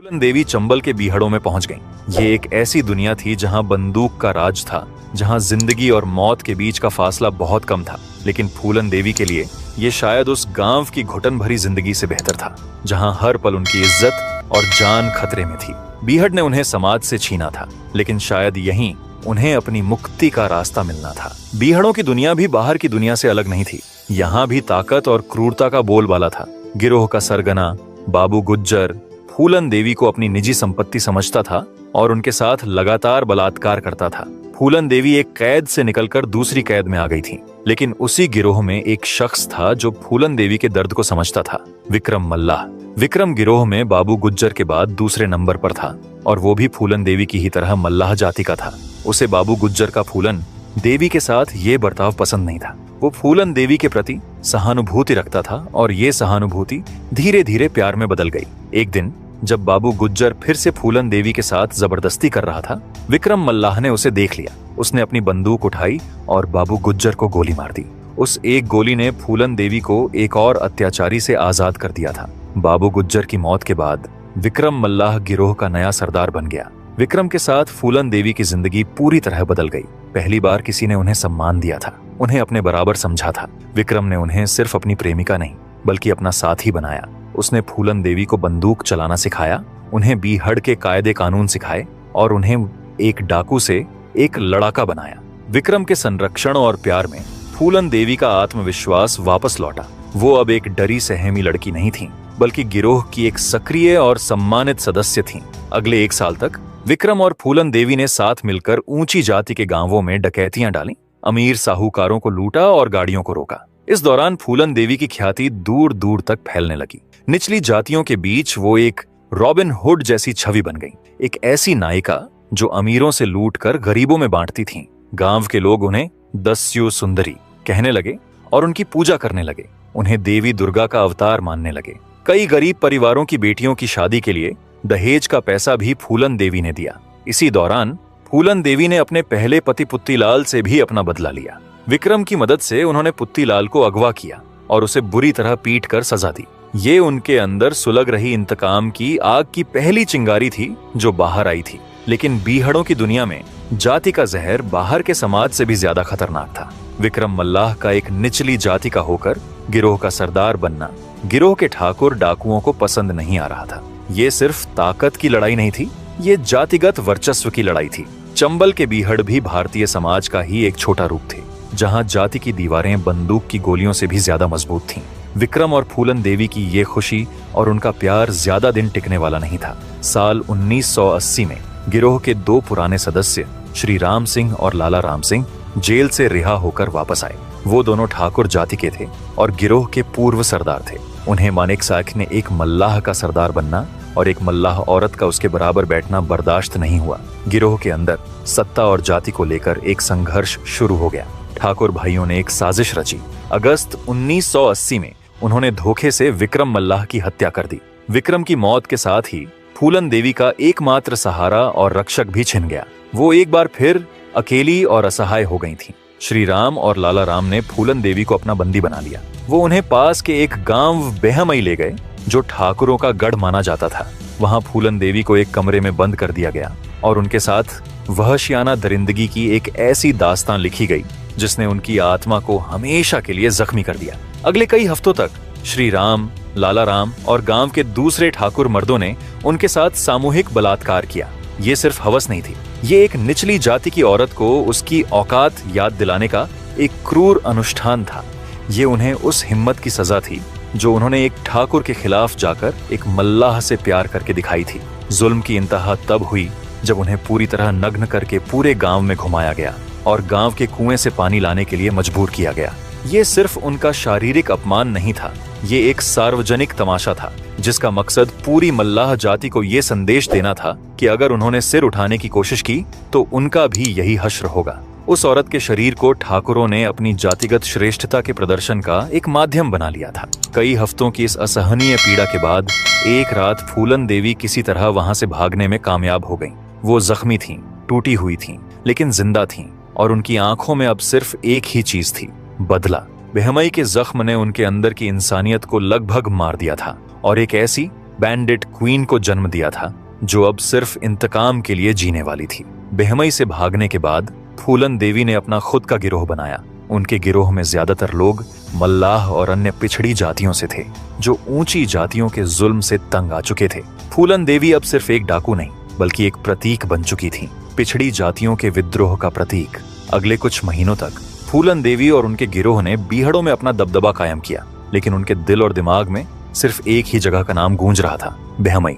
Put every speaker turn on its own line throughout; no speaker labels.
फूलन देवी चंबल के बीहड़ों में पहुंच गईं। ये एक ऐसी दुनिया थी जहां बंदूक का राज था, जहां जिंदगी और मौत के बीच का फासला बहुत कम था। लेकिन फूलन देवी के लिए ये शायद उस गांव की घुटन भरी जिंदगी से बेहतर था, जहां हर पल उनकी इज्जत और जान खतरे में थी। बीहड़ ने उन्हें समाज से छीना था, लेकिन शायद यहीं उन्हें अपनी मुक्ति का रास्ता मिलना था। बीहड़ों की दुनिया भी बाहर की दुनिया से अलग नहीं थी। यहाँ भी ताकत और क्रूरता का बोलबाला था। गिरोह का सरगना बाबू गुज्जर फूलन देवी को अपनी निजी संपत्ति समझता था और उनके साथ लगातार बलात्कार करता था। फूलन देवी एक कैद से निकलकर दूसरी कैद में आ गई थी, लेकिन उसी गिरोह में एक शख्स था जो फूलन देवी के दर्द को समझता था, विक्रम मल्लाह। विक्रम गिरोह में बाबू गुज्जर के बाद दूसरे नंबर पर था और वो भी फूलन देवी की ही तरह मल्लाह जाति का था। उसे बाबू गुज्जर का फूलन देवी के साथ ये बर्ताव पसंद नहीं था। वो फूलन देवी के प्रति सहानुभूति रखता था और ये सहानुभूति धीरे धीरे प्यार में बदल गई। एक दिन जब बाबू गुज्जर फिर से फूलन देवी के साथ जबरदस्ती कर रहा था, विक्रम मल्लाह ने उसे देख लिया। उसने अपनी बंदूक उठाई और बाबू गुज्जर को गोली मार दी। उस एक गोली ने फूलन देवी को एक और अत्याचारी से आजाद कर दिया था। बाबू गुज्जर की मौत के बाद विक्रम मल्लाह गिरोह का नया सरदार बन गया। विक्रम के साथ फूलन देवी की जिंदगी पूरी तरह बदल गई। पहली बार किसी ने उन्हें सम्मान दिया था, उन्हें अपने बराबर समझा था। विक्रम ने उन्हें सिर्फ अपनी प्रेमिका नहीं बल्कि अपना साथी बनाया। उसने फूलन देवी को बंदूक चलाना सिखाया, उन्हें बीहड़ के कायदे कानून सिखाए और उन्हें एक डाकू से एक लड़ाका बनाया। विक्रम के संरक्षण और प्यार में फूलन देवी का आत्मविश्वास वापस लौटा। वो अब एक डरी सहमी लड़की नहीं थी, बल्कि गिरोह की एक सक्रिय और सम्मानित सदस्य थी। अगले 1 साल तक विक्रम और फूलन देवी ने साथ मिलकर ऊंची जाति के गांवों में डकैतियां डाली, अमीर साहूकारों को लूटा और गाड़ियों को रोका। इस दौरान फूलन देवी की ख्याति दूर दूर तक फैलने लगी। निचली जातियों के बीच वो एक रॉबिन हुड जैसी छवि बन गई, एक ऐसी नायिका जो अमीरों से लूटकर गरीबों में बांटती थीं। गांव के लोग उन्हें दस्यु सुंदरी कहने लगे और उनकी पूजा करने लगे। उन्हें देवी दुर्गा का अवतार मानने लगे। कई गरीब परिवारों की बेटियों की शादी के लिए दहेज का पैसा भी फूलन देवी ने दिया। इसी दौरान फूलन देवी ने अपने पहले पति पुत्तीलाल से भी अपना बदला लिया। विक्रम की मदद से उन्होंने पुत्तीलाल को अगवा किया और उसे बुरी तरह पीट कर सजा दी। ये उनके अंदर सुलग रही इंतकाम की आग की पहली चिंगारी थी जो बाहर आई थी। लेकिन बीहड़ों की दुनिया में जाति का जहर बाहर के समाज से भी ज्यादा खतरनाक था। विक्रम मल्लाह का एक निचली जाति का होकर गिरोह का सरदार बनना गिरोह के ठाकुर डाकुओं को पसंद नहीं आ रहा था। ये सिर्फ ताकत की लड़ाई नहीं थी, ये जातिगत वर्चस्व की लड़ाई थी। चंबल के बीहड़ भी भारतीय समाज का ही एक छोटा रूप थे, जहां जाति की दीवारें बंदूक की गोलियों से भी ज्यादा मजबूत थीं। विक्रम और फूलन देवी की ये खुशी और उनका प्यार ज्यादा दिन टिकने वाला नहीं था। साल 1980 में गिरोह के 2 पुराने सदस्य श्री राम सिंह और लाला राम सिंह जेल से रिहा होकर वापस आए। वो दोनों ठाकुर जाति के थे और गिरोह के पूर्व सरदार थे। उन्हें मानेक साख ने एक मल्लाह का सरदार बनना और एक मल्लाह औरत का उसके बराबर बैठना बर्दाश्त नहीं हुआ। गिरोह के अंदर सत्ता और जाति को लेकर एक संघर्ष शुरू हो गया। ठाकुर भाइयों ने एक साजिश रची। अगस्त 1980 में उन्होंने धोखे से विक्रम मल्लाह की हत्या कर दी। विक्रम की मौत के साथ ही फूलन देवी का एकमात्र सहारा और रक्षक भी छिन गया। वो एक बार फिर अकेली और असहाय हो गई थी। श्री राम और लाला राम ने फूलन देवी को अपना बंदी बना लिया। वो उन्हें पास के एक गांव बेहमई ले गए जो ठाकुरों का गढ़ माना जाता था। वहां फूलन देवी को एक कमरे में बंद कर दिया गया और उनके साथ वहशियाना दरिंदगी की एक ऐसी दास्तान लिखी गई जिसने उनकी आत्मा को हमेशा के लिए जख्मी कर दिया। अगले कई हफ्तों तक श्री राम, लाला राम और गांव के दूसरे ठाकुर मर्दों ने उनके साथ सामूहिक बलात्कार किया। ये सिर्फ हवस नहीं थी, ये एक निचली जाति की औरत को उसकी औकात याद दिलाने का एक क्रूर अनुष्ठान था। ये उन्हें उस हिम्मत की सजा थी जो उन्होंने एक ठाकुर के खिलाफ जाकर एक मल्लाह से प्यार करके दिखाई थी। जुल्म की इंतहा तब हुई जब उन्हें पूरी तरह नग्न करके पूरे गांव में घुमाया गया और गांव के कुएं से पानी लाने के लिए मजबूर किया गया। ये सिर्फ उनका शारीरिक अपमान नहीं था, ये एक सार्वजनिक तमाशा था जिसका मकसद पूरी मल्लाह जाति को ये संदेश देना था कि अगर उन्होंने सिर उठाने की कोशिश की तो उनका भी यही हश्र होगा। उस औरत के शरीर को ठाकुरों ने अपनी जातिगत श्रेष्ठता के प्रदर्शन का एक माध्यम बना लिया था। कई हफ्तों की इस असहनीय पीड़ा के बाद एक रात फूलन देवी किसी तरह वहां से भागने में कामयाब हो गईं। वो जख्मी थीं, टूटी हुई थीं, लेकिन जिंदा थीं और उनकी आंखों में अब सिर्फ एक ही चीज थी, बदला। बेहमई के जख्म ने उनके अंदर की इंसानियत को लगभग मार दिया था और एक ऐसी बैंडिट क्वीन को जन्म दिया था, जो अब सिर्फ इंतकाम के लिए जीने वाली थी। बेहमई से भागने के बाद फूलन देवी ने अपना खुद का गिरोह बनाया। उनके गिरोह में ज्यादातर लोग मल्लाह और अन्य पिछड़ी जातियों से थे, जो ऊंची जातियों के जुल्म से तंग आ चुके थे। फूलन देवी अब सिर्फ एक डाकू नहीं, बल्कि एक प्रतीक बन चुकी थी, पिछड़ी जातियों के विद्रोह का प्रतीक। अगले कुछ महीनों तक फूलन देवी और उनके गिरोह ने बीहड़ों में अपना दबदबा कायम किया, लेकिन उनके दिल और दिमाग में सिर्फ एक ही जगह का नाम गूंज रहा था, बेहमई।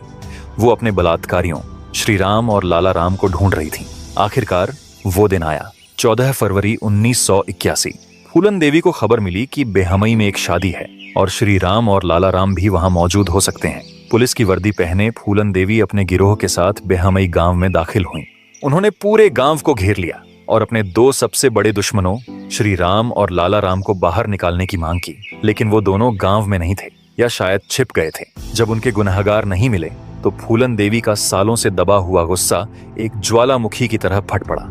वो अपने बलात्कारियों श्री राम और लाला राम को ढूंढ रही थी। आखिरकार वो दिन आया, 14 फरवरी 1981। फूलन देवी को खबर मिली कि बेहमई में एक शादी है और श्री राम और लाला राम भी वहां मौजूद हो सकते हैं। पुलिस की वर्दी पहने फूलन देवी अपने गिरोह के साथ बेहमई गांव में दाखिल हुई। उन्होंने पूरे गांव को घेर लिया और अपने दो सबसे बड़े दुश्मनों श्री राम और लाला राम को बाहर निकालने की मांग की, लेकिन वो दोनों गांव में नहीं थे, या शायद छिप गए थे। जब उनके गुनहगार नहीं मिले तो फूलन देवी का सालों से दबा हुआ गुस्सा एक ज्वालामुखी की तरह फट पड़ा।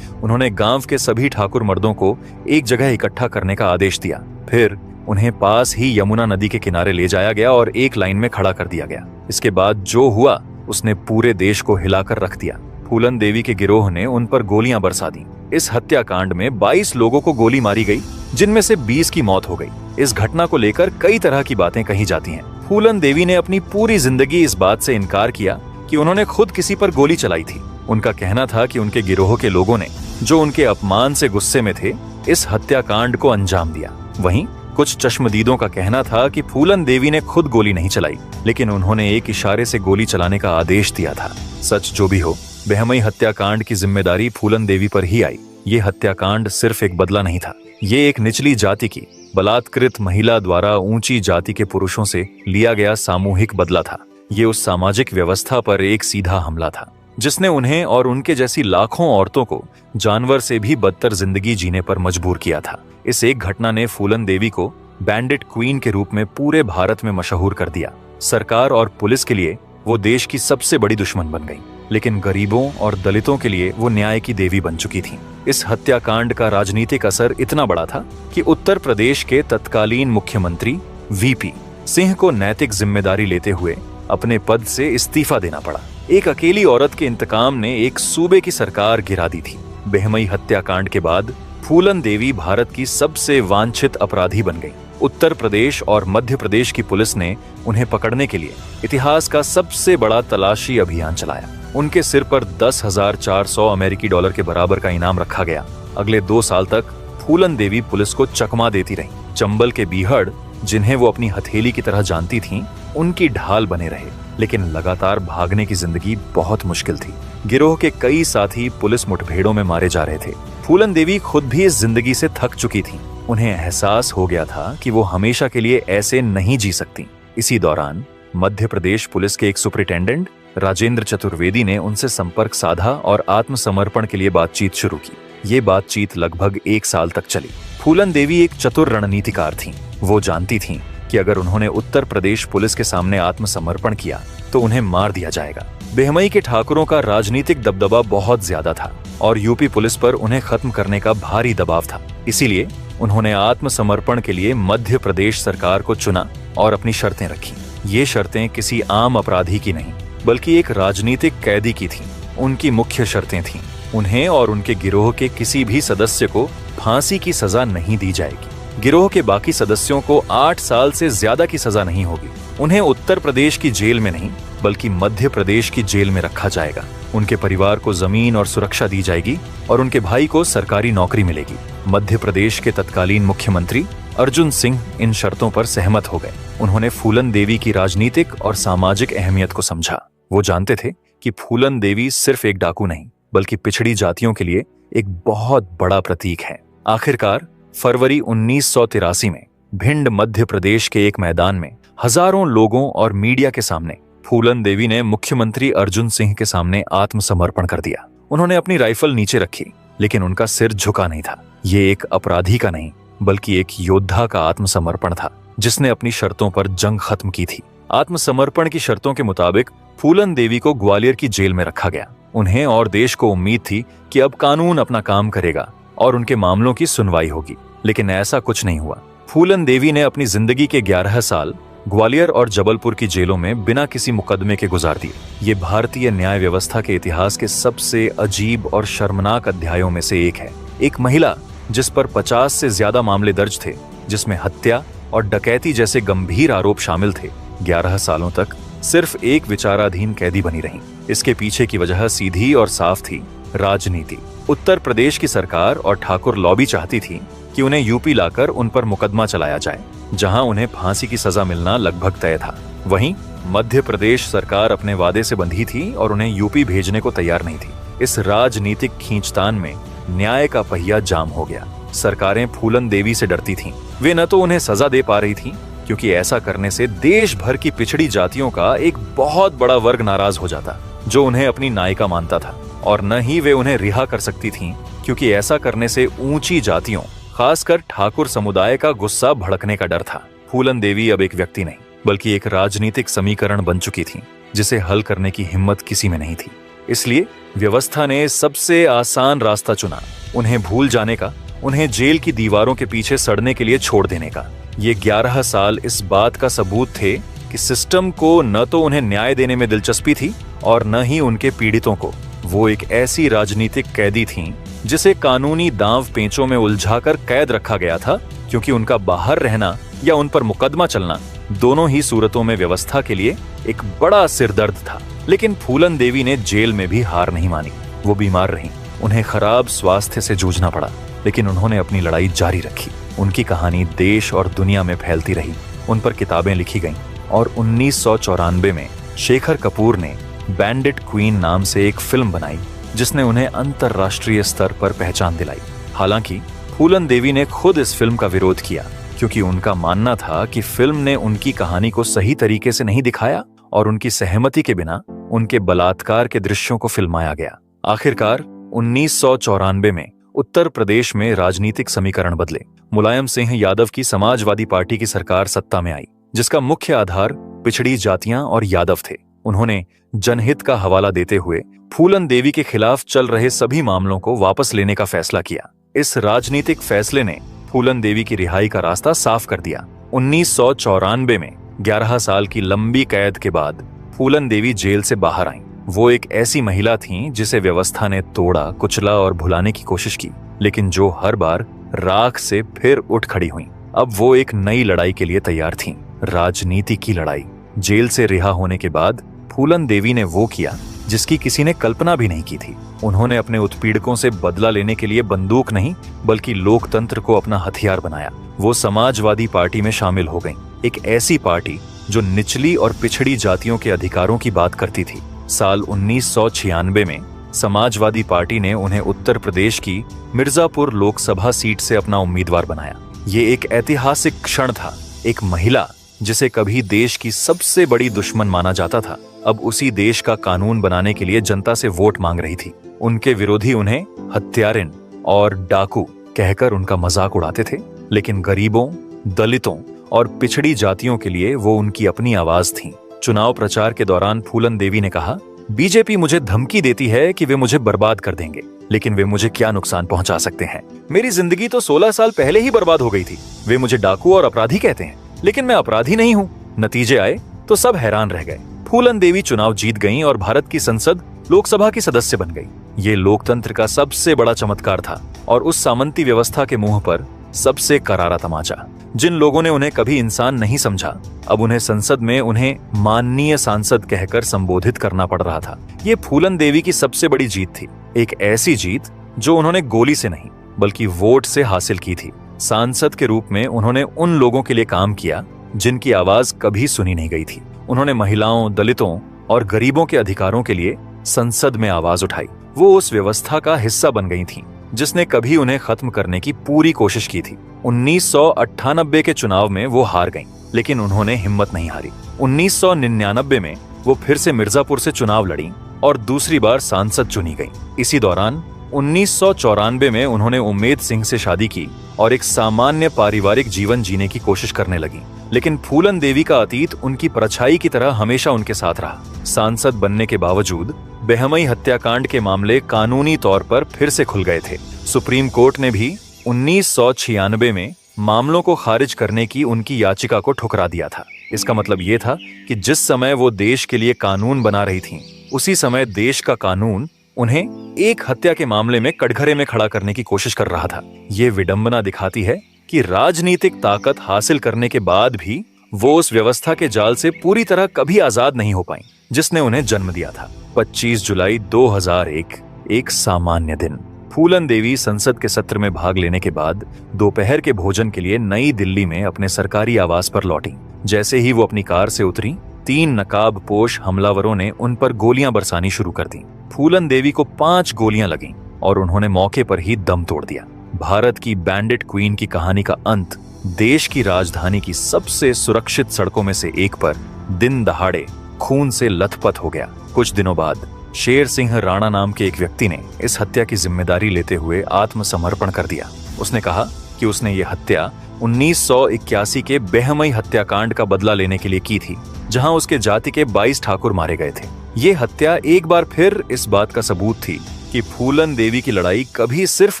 उन्होंने गांव के सभी ठाकुर मर्दों को एक जगह इकट्ठा करने का आदेश दिया। फिर उन्हें पास ही यमुना नदी के किनारे ले जाया गया और एक लाइन में खड़ा कर दिया गया। इसके बाद जो हुआ उसने पूरे देश को हिलाकर रख दिया। फूलन देवी के गिरोह ने उन पर गोलियां बरसा दी। इस हत्याकांड में 22 लोगों को गोली मारी गई, जिनमें से 20 की मौत हो गई। इस घटना को लेकर कई तरह की बातें कही जाती हैं। फूलन देवी ने अपनी पूरी जिंदगी इस बात से इनकार किया कि उन्होंने खुद किसी पर गोली चलाई थी। उनका कहना था कि उनके गिरोह के लोगों ने, जो उनके अपमान से गुस्से में थे, इस हत्याकांड को अंजाम दिया। वहीं कुछ चश्मदीदों का कहना था कि फूलन देवी ने खुद गोली नहीं चलाई, लेकिन उन्होंने एक इशारे से गोली चलाने का आदेश दिया था। सच जो भी हो, बेहमई हत्याकांड की जिम्मेदारी फूलन देवी पर ही आई। ये हत्याकांड सिर्फ एक बदला नहीं था, ये एक निचली जाति की बलात्कृत महिला द्वारा ऊंची जाति के पुरुषों से लिया गया सामूहिक बदला था। ये उस सामाजिक व्यवस्था पर एक सीधा हमला था, जिसने उन्हें और उनके जैसी लाखों औरतों को जानवर से भी बदतर जिंदगी जीने पर मजबूर किया था। इस एक घटना ने फूलन देवी को बैंडिट क्वीन के रूप में पूरे भारत में मशहूर कर दिया। सरकार और पुलिस के लिए वो देश की सबसे बड़ी दुश्मन बन गई, लेकिन गरीबों और दलितों के लिए वो न्याय की देवी बन चुकी थी। इस हत्याकांड का राजनीतिक असर इतना बड़ा था कि उत्तर प्रदेश के तत्कालीन मुख्यमंत्री वीपी सिंह को नैतिक जिम्मेदारी लेते हुए अपने पद से इस्तीफा देना पड़ा। एक अकेली औरत के इंतकाम ने एक सूबे की सरकार गिरा दी थी। बेहमई हत्याकांड के बाद फूलन देवी भारत की सबसे वांछित अपराधी बन गई। उत्तर प्रदेश और मध्य प्रदेश की पुलिस ने उन्हें पकड़ने के लिए इतिहास का सबसे बड़ा तलाशी अभियान चलाया। उनके सिर पर 10,400 अमेरिकी डॉलर के बराबर का इनाम रखा गया। अगले 2 साल तक फूलन देवी पुलिस को चकमा देती रही। चंबल के बीहड़, जिन्हें वो अपनी हथेली की तरह जानती थीं, उनकी ढाल बने रहे, लेकिन लगातार भागने की जिंदगी बहुत मुश्किल थी। गिरोह के कई साथी पुलिस मुठभेड़ों में मारे जा रहे थे। फूलन देवी खुद भी इस जिंदगी से थक चुकी थी। उन्हें एहसास हो गया था कि वो हमेशा के लिए ऐसे नहीं जी सकती। इसी दौरान मध्य प्रदेश पुलिस के एक सुपरिटेंडेंट राजेंद्र चतुर्वेदी ने उनसे संपर्क साधा और आत्मसमर्पण के लिए बातचीत शुरू की। ये बातचीत लगभग 1 साल तक चली। फूलन देवी एक चतुर रणनीतिकार थीं। वो जानती थीं कि अगर उन्होंने उत्तर प्रदेश पुलिस के सामने आत्मसमर्पण किया तो उन्हें मार दिया जाएगा। बेहमई के ठाकुरों का राजनीतिक दबदबा बहुत ज्यादा था और यूपी पुलिस पर उन्हें खत्म करने का भारी दबाव था। इसीलिए उन्होंने आत्मसमर्पण के लिए मध्य प्रदेश सरकार को चुना और अपनी शर्तें रखी। ये शर्तें किसी आम अपराधी की नहीं, बल्कि एक राजनीतिक कैदी की थीं। उनकी मुख्य शर्तें थीं, उन्हें और उनके गिरोह के किसी भी सदस्य को फांसी की सजा नहीं दी जाएगी। गिरोह के बाकी सदस्यों को 8 साल से ज्यादा की सजा नहीं होगी। उन्हें उत्तर प्रदेश की जेल में नहीं, बल्कि मध्य प्रदेश की जेल में रखा जाएगा। उनके परिवार को जमीन और सुरक्षा दी जाएगी और उनके भाई को सरकारी नौकरी मिलेगी। मध्य प्रदेश के तत्कालीन मुख्यमंत्री अर्जुन सिंह इन शर्तों पर सहमत हो गए। उन्होंने फूलन देवी की राजनीतिक और सामाजिक अहमियत को समझा। वो जानते थे कि फूलन देवी सिर्फ एक डाकू नहीं, बल्कि पिछड़ी जातियों के लिए एक बहुत बड़ा प्रतीक है। आखिरकार फरवरी 1983 में भिंड मध्य प्रदेश के एक मैदान में हजारों लोगों और मीडिया के सामने फूलन देवी ने मुख्यमंत्री अर्जुन सिंह के सामने आत्मसमर्पण कर दिया। उन्होंने अपनी राइफल नीचे रखी, लेकिन उनका सिर झुका नहीं था। ये एक अपराधी का नहीं, बल्कि एक योद्धा का आत्मसमर्पण था, जिसने अपनी शर्तों पर जंग खत्म की थी। आत्मसमर्पण की शर्तों के मुताबिक फूलन देवी को ग्वालियर की जेल में रखा गया। उन्हें और देश को उम्मीद थी कि अब कानून अपना काम करेगा और उनके मामलों की सुनवाई होगी, लेकिन ऐसा कुछ नहीं हुआ। फूलन देवी ने अपनी जिंदगी के 11 साल ग्वालियर और जबलपुर की जेलों में बिना किसी मुकदमे के गुजार दिए। ये भारतीय न्याय व्यवस्था के इतिहास के सबसे अजीब और शर्मनाक अध्यायों में से एक है। एक महिला जिस पर 50 से ज्यादा मामले दर्ज थे, जिसमें हत्या और डकैती जैसे गंभीर आरोप शामिल थे, 11 सालों तक सिर्फ एक विचाराधीन कैदी बनी रहीं। इसके पीछे की वजह सीधी और साफ थी, राजनीति। उत्तर प्रदेश की सरकार और ठाकुर लॉबी चाहती थी कि उन्हें यूपी लाकर उन पर मुकदमा चलाया जाए, जहां उन्हें फांसी की सजा मिलना लगभग तय था। वहीं मध्य प्रदेश सरकार अपने वादे से बंधी थी और उन्हें यूपी भेजने को तैयार नहीं थी। इस राजनीतिक खींचतान में न्याय का पहिया जाम हो गया। सरकारें फूलन देवी से डरती थीं। वे न तो उन्हें सजा दे पा रही थीं, क्योंकि ऐसा करने से देश भर की पिछड़ी जातियों का एक बहुत बड़ा वर्ग नाराज हो जाता, जो उन्हें अपनी नायिका मानता था, और न ही वे उन्हें रिहा कर सकती थीं, क्योंकि ऐसा करने से ऊंची जातियों, खासकर ठाकुर समुदाय का गुस्सा भड़कने का डर था। फूलन देवी अब एक व्यक्ति नहीं, बल्कि एक राजनीतिक समीकरण बन चुकी थी, जिसे हल करने की हिम्मत किसी में नहीं थी। इसलिए व्यवस्था ने सबसे आसान रास्ता चुना, उन्हें भूल जाने का, उन्हें जेल की दीवारों के पीछे सड़ने के लिए छोड़ देने का। ये 11 साल इस बात का सबूत थे कि सिस्टम को न तो उन्हें न्याय देने में दिलचस्पी थी और न ही उनके पीड़ितों को। वो एक ऐसी राजनीतिक कैदी थीं जिसे कानूनी दांव पेंचों में उलझाकर कैद रखा गया था, क्योंकि उनका बाहर रहना या उन पर मुकदमा चलना दोनों ही सूरतों में व्यवस्था के लिए एक बड़ा सिरदर्द था। लेकिन फूलन देवी ने जेल में भी हार नहीं मानी। वो बीमार रहीं, उन्हें खराब स्वास्थ्य से जूझना पड़ा, लेकिन उन्होंने अपनी लड़ाई जारी रखी। उनकी कहानी देश और दुनिया में फैलती रही, उन पर किताबें लिखी गईं, और 1994 में शेखर कपूर ने बैंडिट क्वीन नाम से एक फिल्म बनाई, जिसने उन्हें अंतर्राष्ट्रीय स्तर पर पहचान दिलाई। हालांकि फूलन देवी ने खुद इस फिल्म का विरोध किया, क्योंकि उनका मानना था कि फिल्म ने उनकी कहानी को सही तरीके से नहीं दिखाया और उनकी सहमति के बिना उनके बलात्कार के दृश्यों को फिल्माया गया। आखिरकार 1994 में उत्तर प्रदेश में राजनीतिक समीकरण बदले। मुलायम सिंह यादव की समाजवादी पार्टी की सरकार सत्ता में आई, जिसका मुख्य आधार पिछड़ी जातियां और यादव थे। उन्होंने जनहित का हवाला देते हुए फूलन देवी के खिलाफ चल रहे सभी मामलों को वापस लेने का फैसला किया। इस राजनीतिक फैसले ने फूलन देवी की रिहाई का रास्ता साफ कर दिया। 1994 में 11 साल की लंबी कैद के बाद फूलन देवी जेल से बाहर आईं। वो एक ऐसी महिला थीं जिसे व्यवस्था ने तोड़ा, कुचला और भुलाने की कोशिश की, लेकिन जो हर बार राख से फिर उठ खड़ी हुईं। अब वो एक नई लड़ाई के लिए तैयार थीं, राजनीति की लड़ाई। जेल से रिहा होने के बाद फूलन देवी ने वो किया जिसकी किसी ने कल्पना भी नहीं की थी। उन्होंने अपने उत्पीड़कों से बदला लेने के लिए बंदूक नहीं, बल्कि लोकतंत्र को अपना हथियार बनाया। वो समाजवादी पार्टी में शामिल हो गईं, एक ऐसी पार्टी जो निचली और पिछड़ी जातियों के अधिकारों की बात करती थी। साल 1996 में समाजवादी पार्टी ने उन्हें उत्तर प्रदेश की मिर्जापुर लोकसभा सीट से अपना उम्मीदवार बनाया। ये एक ऐतिहासिक क्षण था। एक महिला जिसे कभी देश की सबसे बड़ी दुश्मन माना जाता था, अब उसी देश का कानून बनाने के लिए जनता से वोट मांग रही थी। उनके विरोधी उन्हें हत्यारिन और डाकू कहकर उनका मजाक उड़ाते थे, लेकिन गरीबों, दलितों और पिछड़ी जातियों के लिए वो उनकी अपनी आवाज थी। चुनाव प्रचार के दौरान फूलन देवी ने कहा, बीजेपी मुझे धमकी देती है कि वे मुझे बर्बाद कर देंगे, लेकिन वे मुझे क्या नुकसान पहुंचा सकते हैं। मेरी जिंदगी तो 16 साल पहले ही बर्बाद हो गई थी। वे मुझे डाकू और अपराधी कहते हैं, लेकिन मैं अपराधी नहीं हूँ। नतीजे आए तो सब हैरान रह गए। फूलन देवी चुनाव जीत गईं और भारत की संसद लोकसभा की सदस्य बन गई। ये लोकतंत्र का सबसे बड़ा चमत्कार था और उस सामंती व्यवस्था के मुंह पर सबसे करारा तमाचा। जिन लोगों ने उन्हें कभी इंसान नहीं समझा, अब उन्हें संसद में उन्हें माननीय सांसद कहकर संबोधित करना पड़ रहा था। ये फूलन देवी की सबसे बड़ी जीत थी, एक ऐसी जीत जो उन्होंने गोली से नहीं बल्कि वोट से हासिल की थी। सांसद के रूप में उन्होंने उन लोगों के लिए काम किया जिनकी आवाज कभी सुनी नहीं गई थी। उन्होंने महिलाओं, दलितों और गरीबों के अधिकारों के लिए संसद में आवाज उठाई। वो उस व्यवस्था का हिस्सा बन गई थीं, जिसने कभी उन्हें खत्म करने की पूरी कोशिश की थी। 1998 के चुनाव में वो हार गईं, लेकिन उन्होंने हिम्मत नहीं हारी। 1999 में वो फिर से मिर्जापुर से चुनाव लड़ी और दूसरी बार सांसद चुनी गईं। इसी दौरान 1994 में उन्होंने उम्मेद सिंह से शादी की और एक सामान्य पारिवारिक जीवन जीने की कोशिश करने लगी। लेकिन फूलन देवी का अतीत उनकी परछाई की तरह हमेशा उनके साथ रहा। सांसद बनने के बावजूद बेहमई हत्याकांड के मामले कानूनी तौर पर फिर से खुल गए थे। सुप्रीम कोर्ट ने भी 1996 में मामलों को खारिज करने की उनकी याचिका को ठुकरा दिया था। इसका मतलब ये था कि जिस समय वो देश के लिए कानून बना रही थीं, उसी समय देश का कानून उन्हें एक हत्या के मामले में कटघरे में खड़ा करने की कोशिश कर रहा था। ये विडंबना दिखाती है कि राजनीतिक ताकत हासिल करने के बाद भी वो उस व्यवस्था के जाल से पूरी तरह कभी आजाद नहीं हो पाई जिसने उन्हें जन्म दिया था। 25 जुलाई 2001, एक सामान्य दिन। फूलन देवी संसद के सत्र में भाग लेने के बाद दोपहर के भोजन के लिए नई दिल्ली में अपने सरकारी आवास पर लौटी। जैसे ही वो अपनी कार से उतरी, 3 नकाबपोश हमलावरों ने उन पर गोलियां बरसानी शुरू कर दी। फूलन देवी को 5 गोलियां लगीं और उन्होंने मौके पर ही दम तोड़ दिया। भारत की बैंडिट क्वीन की कहानी का अंत देश की राजधानी की सबसे सुरक्षित सड़कों में से एक पर दिन दहाड़े खून से लथपथ हो गया। कुछ दिनों बाद शेर सिंह राणा नाम के एक व्यक्ति ने इस हत्या की जिम्मेदारी लेते हुए आत्मसमर्पण कर दिया। उसने कहा कि उसने ये हत्या 1981 के बेहमई हत्याकांड का बदला लेने के लिए की थी, जहां उसके जाति के 22 ठाकुर मारे गए थे। ये हत्या एक बार फिर इस बात का सबूत थी कि फूलन देवी की लड़ाई कभी सिर्फ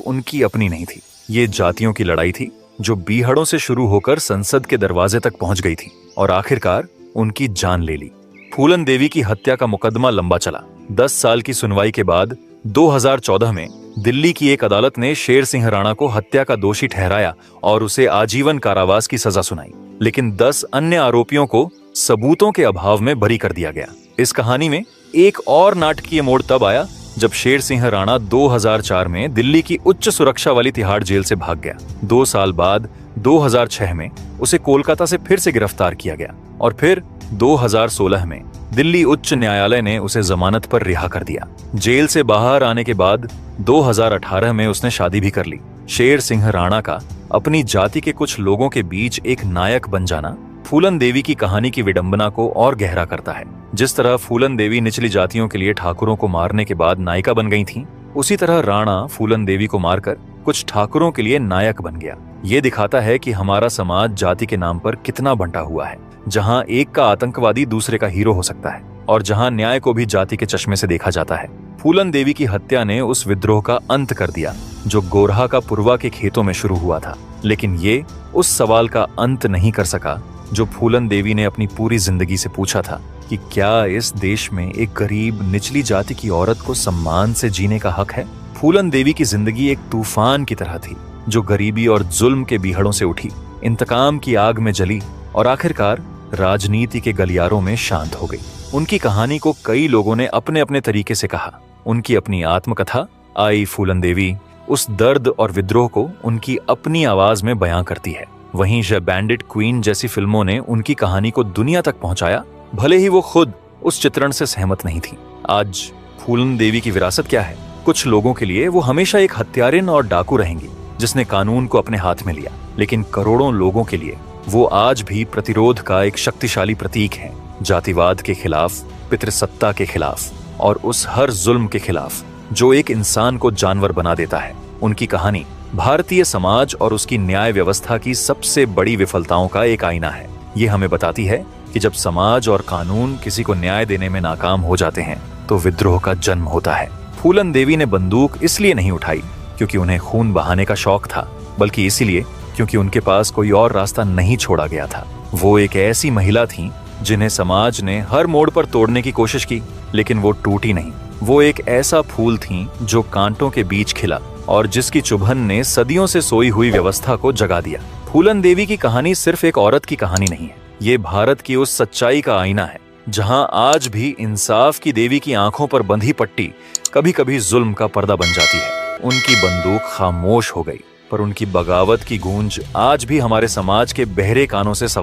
उनकी अपनी नहीं थी। ये जातियों की लड़ाई थी जो बीहड़ों से शुरू होकर संसद के दरवाजे तक पहुंच गई थी और आखिरकार उनकी जान ले ली। फूलन देवी की हत्या का मुकदमा लंबा चला। 10 साल की सुनवाई के बाद 2014 में दिल्ली की एक अदालत ने शेर सिंह राणा को हत्या का दोषी ठहराया और उसे आजीवन कारावास की सजा सुनाई। लेकिन 10 अन्य आरोपियों को सबूतों के अभाव में बरी कर दिया गया। इस कहानी में एक और नाटकीय मोड़ तब आया जब शेर सिंह राणा 2004 में दिल्ली की उच्च सुरक्षा वाली तिहाड़ जेल से भाग गया। 2 साल बाद 2006 में उसे कोलकाता से फिर से गिरफ्तार किया गया और फिर 2016 में दिल्ली उच्च न्यायालय ने उसे जमानत पर रिहा कर दिया। जेल से बाहर आने के बाद 2018 में उसने शादी भी कर ली। शेर सिंह राणा का अपनी जाति के कुछ लोगों के बीच एक नायक बन जाना फूलन देवी की कहानी की विडंबना को और गहरा करता है। जिस तरह फूलन देवी निचली जातियों के लिए ठाकुरों को मारने के बाद नायिका बन गई थीं, उसी तरह राणा फूलन देवी को मारकर कुछ ठाकुरों के लिए नायक बन गया। ये दिखाता है कि हमारा समाज जाति के नाम पर कितना बंटा हुआ है, जहां एक का आतंकवादी दूसरे का हीरो हो सकता है और जहां न्याय को भी जाति के चश्मे से देखा जाता है। फूलन देवी की हत्या ने उस विद्रोह का अंत कर दिया जो गोरहा का पुरवा के खेतों में शुरू हुआ था, लेकिन ये उस सवाल का अंत नहीं कर सका जो फूलन देवी ने अपनी पूरी जिंदगी से पूछा था कि क्या इस देश में एक गरीब निचली जाति की औरत को सम्मान से जीने का हक है। फूलन देवी की जिंदगी एक तूफान की तरह थी जो गरीबी और जुल्म के बीहड़ों से उठी, इंतकाम की आग में जली और आखिरकार राजनीति के गलियारों में शांत हो गई। उनकी कहानी को कई लोगों ने अपने अपने तरीके से कहा। उनकी अपनी आत्मकथा आई फूलन देवी उस दर्द और विद्रोह को उनकी अपनी आवाज में बयां करती है। वहीं द बैंडिट क्वीन जैसी फिल्मों ने उनकी कहानी को दुनिया तक पहुंचाया, भले ही वो खुद उस चित्रण से सहमत नहीं थी। आज फूलन देवी की विरासत क्या है? कुछ लोगों के लिए वो हमेशा एक हत्यारिन और डाकू रहेंगी जिसने कानून को अपने हाथ में लिया, लेकिन करोड़ों लोगों के लिए वो आज भी प्रतिरोध का एक शक्तिशाली प्रतीक है। जातिवाद के खिलाफ, पितृसत्ता के खिलाफ और उस हर जुल्म के खिलाफ जो एक इंसान को जानवर बना देता है। उनकी कहानी भारतीय समाज और उसकी न्याय व्यवस्था की सबसे बड़ी विफलताओं का एक आईना है। ये हमें बताती है कि जब समाज और कानून किसी को न्याय देने में नाकाम हो जाते हैं तो विद्रोह का जन्म होता है। फूलन देवी ने बंदूक इसलिए नहीं उठाई क्योंकि उन्हें खून बहाने का शौक था, बल्कि इसीलिए क्योंकि उनके पास कोई और रास्ता नहीं छोड़ा गया था। वो एक ऐसी महिला थीं जिन्हें समाज ने हर मोड़ पर तोड़ने की कोशिश की, लेकिन वो टूटी नहीं। वो एक ऐसा फूल थीं जो कांटों के बीच खिला और जिसकी चुभन ने सदियों से सोई हुई व्यवस्था को जगा दिया। फूलन देवी की कहानी सिर्फ एक औरत की कहानी नहीं है, ये भारत की उस सच्चाई का आईना है जहां आज भी इंसाफ की देवी की आंखों पर बंधी पट्टी कभी कभी जुल्म का पर्दा बन जाती है। उनकी बंदूक खामोश हो गई, पर उनकी बगावत की गूंज आज भी हमारे समाज के बहरे कानों से सवार